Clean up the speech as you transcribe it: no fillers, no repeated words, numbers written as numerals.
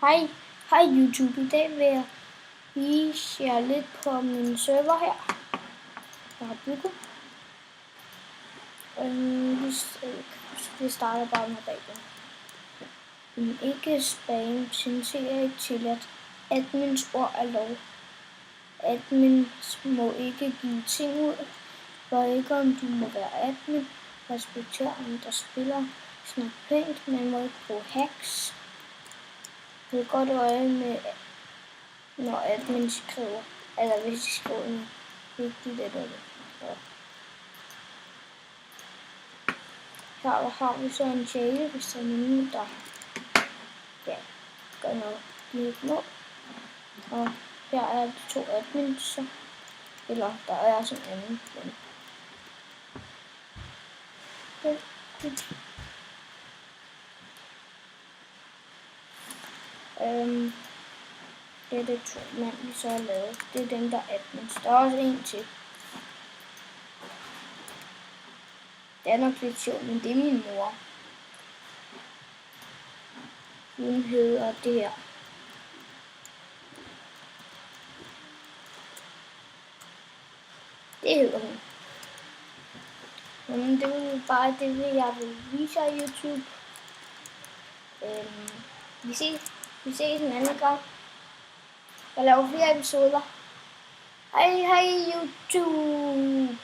Hej YouTube, i dag vil jeg vise jer lidt på min server her, jeg har bygget. Vi starter bare med dagen. Ikke spam, censurer ikke tilladt. Admins ord er lov. Admins må ikke give ting ud. Hvor ikke om du må være admin. Respekter andre spillere. Snak pænt, man må ikke bruge hacks. Hold godt øje med, når admin skriver, eller hvis de skriver noget vigtigt eller det. Her har vi så en jail, hvis der er nogen, der gør noget lidt må. Og her er de 2 admins, eller der er sådan en anden. Det er det 2 mand, vi så har lavet. Det er dem, der er admins. Der er også en til. Det er nok lidt sjovt, men det er min mor. Hun hedder det her. Det hedder hun. Men det er bare det, jeg vil vise jer i YouTube. Vi ses en anden gang. Jeg laver flere episoder. Hej YouTube!